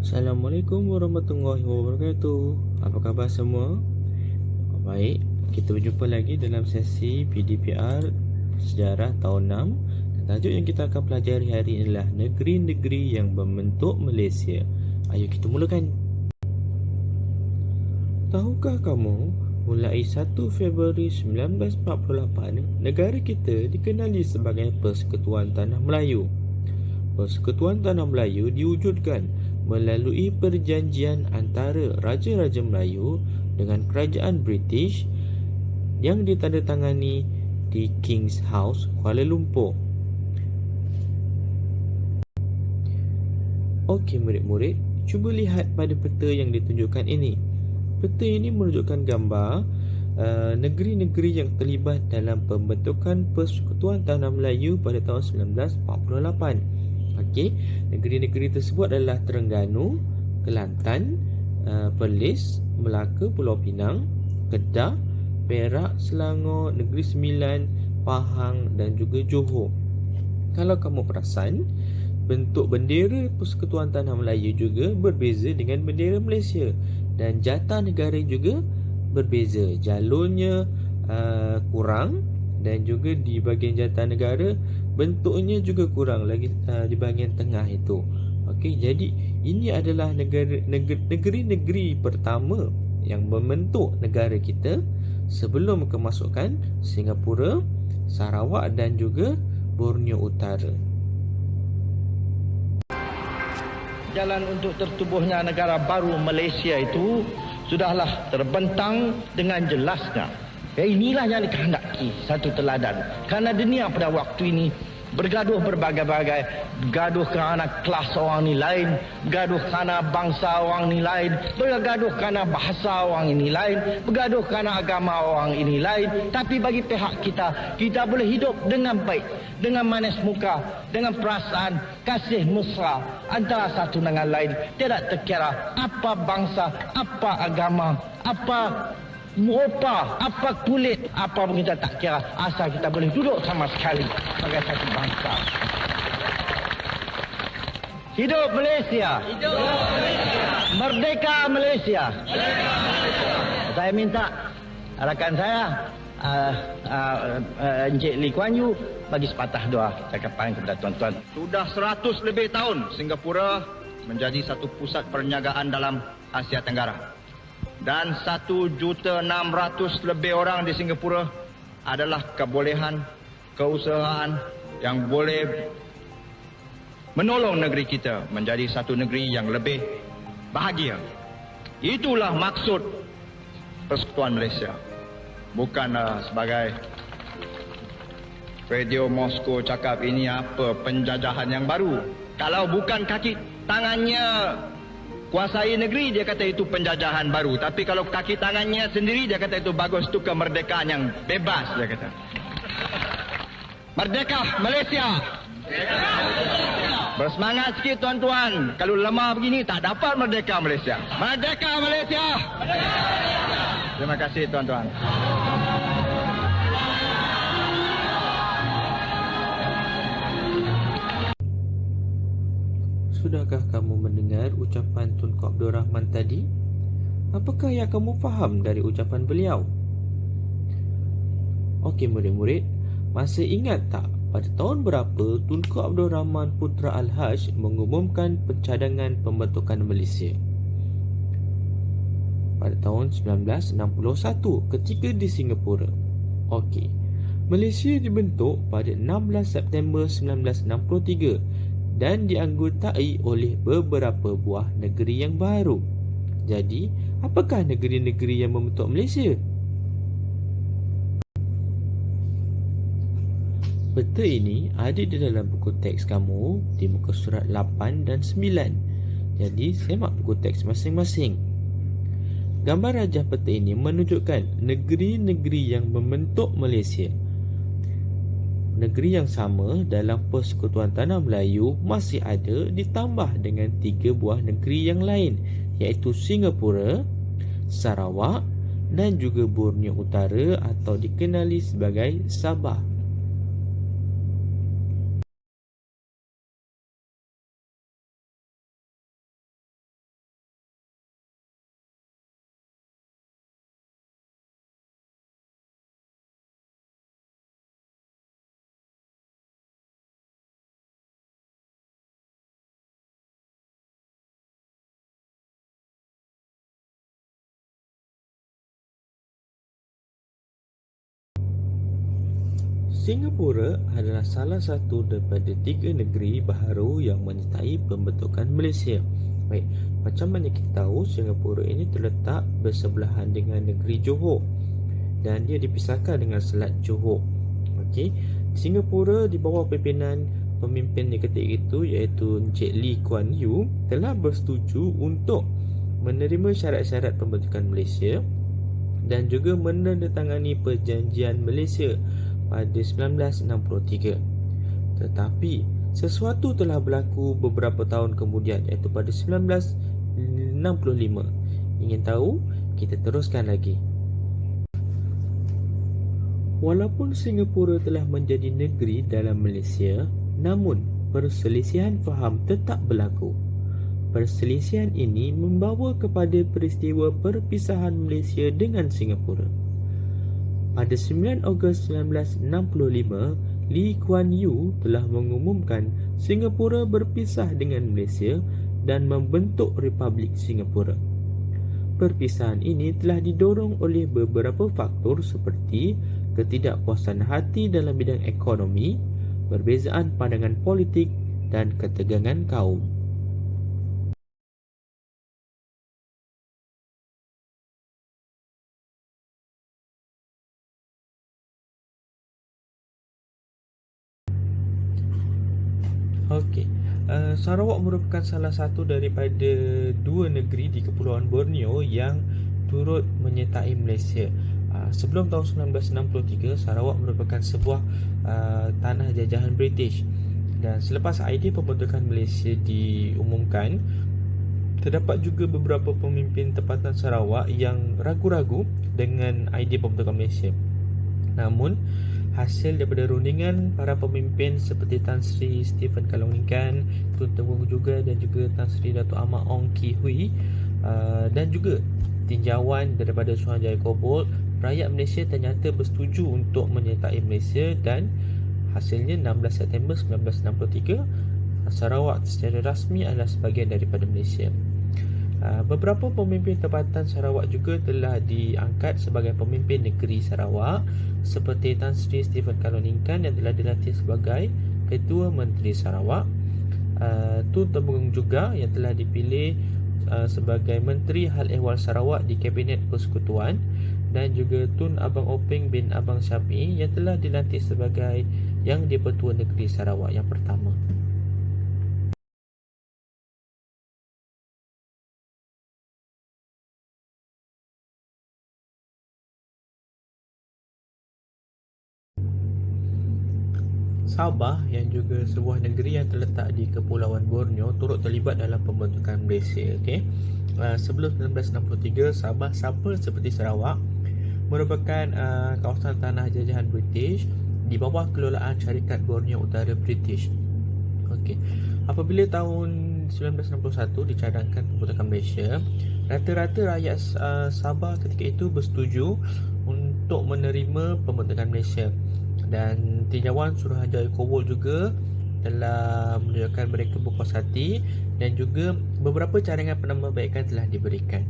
Assalamualaikum warahmatullahi wabarakatuh. Apa khabar semua? Baik, kita berjumpa lagi dalam sesi PDPR Sejarah tahun 6. Dan tajuk yang kita akan pelajari hari ini adalah negeri-negeri yang membentuk Malaysia. Ayo kita mulakan. Tahukah kamu, mulai 1 Februari 1948, negara kita dikenali sebagai Persekutuan Tanah Melayu. Persekutuan Tanah Melayu diwujudkan melalui perjanjian antara Raja-Raja Melayu dengan Kerajaan British yang ditandatangani di King's House, Kuala Lumpur. Okey murid-murid, cuba lihat pada peta yang ditunjukkan ini. Peta ini menunjukkan gambar negeri-negeri yang terlibat dalam pembentukan Persekutuan Tanah Melayu pada tahun 1948. Okey, negeri-negeri tersebut adalah Terengganu, Kelantan, Perlis, Melaka, Pulau Pinang, Kedah, Perak, Selangor, Negeri Sembilan, Pahang dan juga Johor. Kalau kamu perasan, bentuk bendera Persekutuan Tanah Melayu juga berbeza dengan bendera Malaysia, dan jatah negara juga berbeza. Jalurnya kurang, dan juga di bahagian jatah negara bentuknya juga kurang lagi di bahagian tengah itu. Okey, jadi ini adalah negeri-negeri pertama yang membentuk negara kita sebelum kemasukan Singapura, Sarawak dan juga Borneo Utara. Jalan untuk tertubuhnya negara baru Malaysia itu sudahlah terbentang dengan jelasnya. Inilah yang dikehendaki satu teladan. Kerana dunia pada waktu ini bergaduh berbagai-bagai, bergaduh kerana kelas orang ni lain, bergaduh kerana bangsa orang ni lain, bergaduh kerana bahasa orang ini lain, bergaduh kerana agama orang ini lain. Tapi bagi pihak kita, kita boleh hidup dengan baik, dengan manis muka, dengan perasaan kasih mesra antara satu dengan lain. Tidak terkira apa bangsa, apa agama, apa rupa, apa kulit, apa pun kita tak kira, asal kita boleh duduk sama sekali sebagai satu bangsa. Hidup Malaysia. Hidup Malaysia. Merdeka Malaysia. Merdeka Malaysia. Saya minta rakan saya Encik Lee Kuan Yew bagi sepatah doa cakapan kepada tuan-tuan. Sudah 100 lebih tahun Singapura menjadi satu pusat perniagaan dalam Asia Tenggara. Dan 1.600.000 lebih orang di Singapura adalah kebolehan, keusahaan yang boleh menolong negeri kita menjadi satu negeri yang lebih bahagia. Itulah maksud Persekutuan Malaysia. Bukan sebagai Radio Moskow cakap ini apa penjajahan yang baru. Kalau bukan kaki tangannya kuasai negeri, dia kata itu penjajahan baru. Tapi kalau kaki tangannya sendiri, dia kata itu bagus, itu kemerdekaan yang bebas, dia kata. Merdeka Malaysia. Bersemangat sikit tuan-tuan. Kalau lemah begini, tak dapat merdeka Malaysia. Merdeka Malaysia. Terima kasih tuan-tuan. Sudahkah kamu mendengar ucapan Tunku Abdul Rahman tadi? Apakah yang kamu faham dari ucapan beliau? Okey murid-murid, masih ingat tak pada tahun berapa Tunku Abdul Rahman Putra Al-Haj mengumumkan pencadangan pembentukan Malaysia? Pada tahun 1961 ketika di Singapura. Okey, Malaysia dibentuk pada 16 September 1963 dan dianggotai oleh beberapa buah negeri yang baru. Jadi, apakah negeri-negeri yang membentuk Malaysia? Peta ini ada di dalam buku teks kamu di muka surat 8 dan 9. Jadi, semak buku teks masing-masing. Gambar rajah peta ini menunjukkan negeri-negeri yang membentuk Malaysia. Negeri yang sama dalam Persekutuan Tanah Melayu masih ada ditambah dengan 3 buah negeri yang lain, iaitu Singapura, Sarawak dan juga Borneo Utara atau dikenali sebagai Sabah. Singapura adalah salah satu daripada 3 negeri baharu yang menyertai pembentukan Malaysia. Baik, macam mana kita tahu Singapura ini terletak bersebelahan dengan negeri Johor dan dia dipisahkan dengan Selat Johor. Okey, Singapura di bawah pimpinan pemimpin ketika itu iaitu Encik Lee Kuan Yew telah bersetuju untuk menerima syarat-syarat pembentukan Malaysia dan juga menandatangani perjanjian Malaysia pada 1963. Tetapi sesuatu telah berlaku beberapa tahun kemudian iaitu pada 1965. Ingin tahu? Kita teruskan lagi. Walaupun Singapura telah menjadi negeri dalam Malaysia, namun perselisihan faham tetap berlaku. Perselisihan ini membawa kepada peristiwa perpisahan Malaysia dengan Singapura. Pada 9 Ogos 1965, Lee Kuan Yew telah mengumumkan Singapura berpisah dengan Malaysia dan membentuk Republik Singapura. Perpisahan ini telah didorong oleh beberapa faktor seperti ketidakpuasan hati dalam bidang ekonomi, perbezaan pandangan politik dan ketegangan kaum. Okey, Sarawak merupakan salah satu daripada 2 negeri di Kepulauan Borneo yang turut menyertai Malaysia. Sebelum tahun 1963, Sarawak merupakan sebuah tanah jajahan British. Dan selepas idea pembentukan Malaysia diumumkan, terdapat juga beberapa pemimpin tempatan Sarawak yang ragu-ragu dengan idea pembentukan Malaysia. Namun, hasil daripada rundingan para pemimpin seperti Tan Sri Stephen Kalongnikan, Tun Tengku juga dan juga Tan Sri Dato' Ahmad Ong Ki Hui dan juga tinjauan daripada Suruhanjaya Kobolt, rakyat Malaysia ternyata bersetuju untuk menyertai Malaysia dan hasilnya 16 September 1963 Sarawak secara rasmi adalah sebahagian daripada Malaysia. Beberapa pemimpin tempatan Sarawak juga telah diangkat sebagai pemimpin negeri Sarawak seperti Tan Sri Stephen Kalongnikan yang telah dilantik sebagai Ketua Menteri Sarawak, Tun Temunggung juga yang telah dipilih sebagai Menteri Hal Ehwal Sarawak di Kabinet Persekutuan dan juga Tun Abang Openg bin Abang Syafi'i yang telah dilantik sebagai Yang di-Pertua Negeri Sarawak yang pertama. Sabah yang juga sebuah negeri yang terletak di Kepulauan Borneo turut terlibat dalam pembentukan Malaysia. Sebelum 1963, Sabah sama seperti Sarawak merupakan kawasan tanah jajahan British di bawah kelolaan Syarikat Borneo Utara British. Apabila tahun 1961 dicadangkan pembentukan Malaysia, rata-rata rakyat Sabah ketika itu bersetuju untuk menerima pembentukan Malaysia. Dan tinjauan Suruhanjaya Kobolt juga telah menunjukkan mereka berpuas hati dan juga beberapa cadangan penambahbaikan telah diberikan.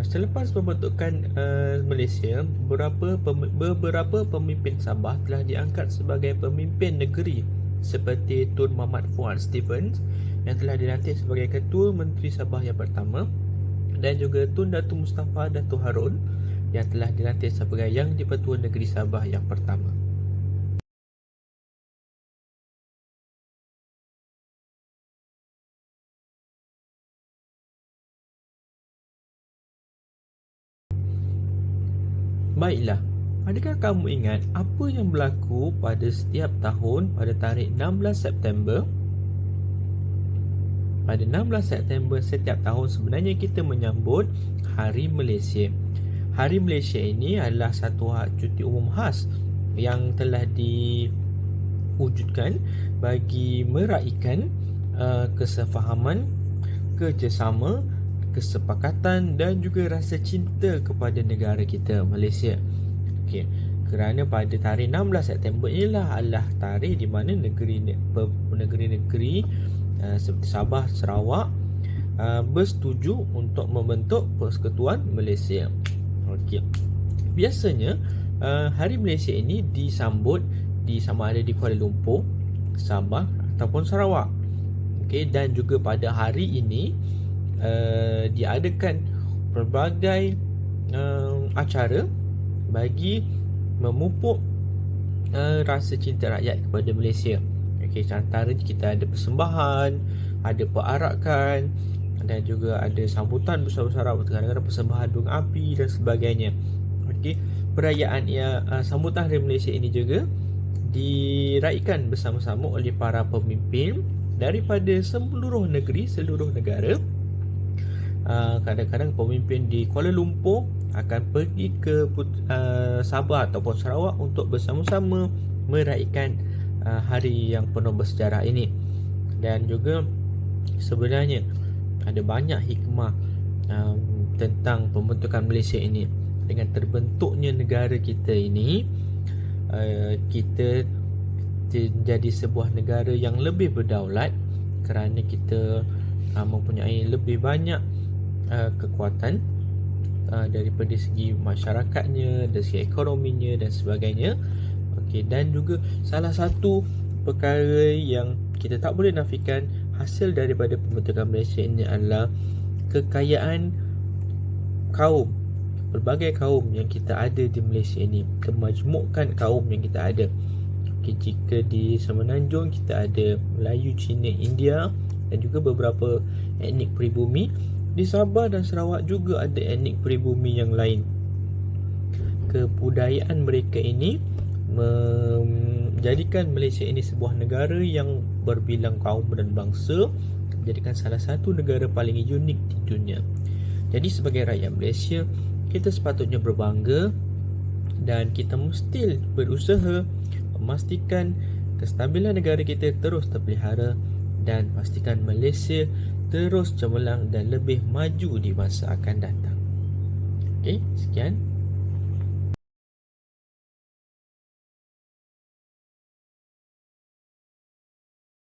Selepas pembentukan Malaysia, beberapa pemimpin Sabah telah diangkat sebagai pemimpin negeri seperti Tun Muhammad Fuad Stephens yang telah dilantik sebagai Ketua Menteri Sabah yang pertama dan juga Tun Datuk Mustafa Datuk Harun yang telah dilantik sebagai Yang di-Pertua Negeri Sabah yang pertama. Baiklah, adakah kamu ingat apa yang berlaku pada setiap tahun pada tarikh 16 September? Pada 16 September setiap tahun sebenarnya kita menyambut Hari Malaysia. Hari Malaysia ini adalah satu hak cuti umum khas yang telah diwujudkan bagi meraihkan kesefahaman, kerjasama, kesepakatan dan juga rasa cinta kepada negara kita Malaysia. Kerana pada tarikh 16 September inilah adalah tarikh di mana negeri-negeri seperti Sabah, Sarawak bersetuju untuk membentuk Persekutuan Malaysia. Biasanya Hari Malaysia ini disambut sama ada di Kuala Lumpur, Sabah ataupun Sarawak. Okey, dan juga pada hari ini diadakan pelbagai acara bagi memupuk rasa cinta rakyat kepada Malaysia. Okey, antaranya kita ada persembahan, ada perarakan dan juga ada sambutan besar-besaran, kadang-kadang persembahan bunga api dan sebagainya. Okey, perayaan sambutan Hari Malaysia ini juga diraikan bersama-sama oleh para pemimpin daripada seluruh negeri, seluruh negara. Kadang-kadang pemimpin di Kuala Lumpur akan pergi ke Sabah ataupun Sarawak untuk bersama-sama meraihkan hari yang penuh bersejarah ini. Dan juga sebenarnya ada banyak hikmah tentang pembentukan Malaysia ini. Dengan terbentuknya negara kita ini, kita menjadi sebuah negara yang lebih berdaulat kerana kita mempunyai lebih banyak kekuatan daripada segi masyarakatnya, dari segi ekonominya dan sebagainya. Okey, dan juga salah satu perkara yang kita tak boleh nafikan hasil daripada pembentukan Malaysia ini adalah kekayaan kaum, pelbagai kaum yang kita ada di Malaysia ini, kemajmukan kaum yang kita ada. Okey, jika di Semenanjung kita ada Melayu, Cina, India dan juga beberapa etnik peribumi. Di Sabah dan Sarawak juga ada etnik peribumi yang lain. Kebudayaan mereka ini menjadikan Malaysia ini sebuah negara yang berbilang kaum dan bangsa, menjadikan salah satu negara paling unik di dunia. Jadi sebagai rakyat Malaysia, kita sepatutnya berbangga dan kita mesti berusaha memastikan kestabilan negara kita terus terpelihara dan pastikan Malaysia terus cemerlang dan lebih maju di masa akan datang. Okey, sekian.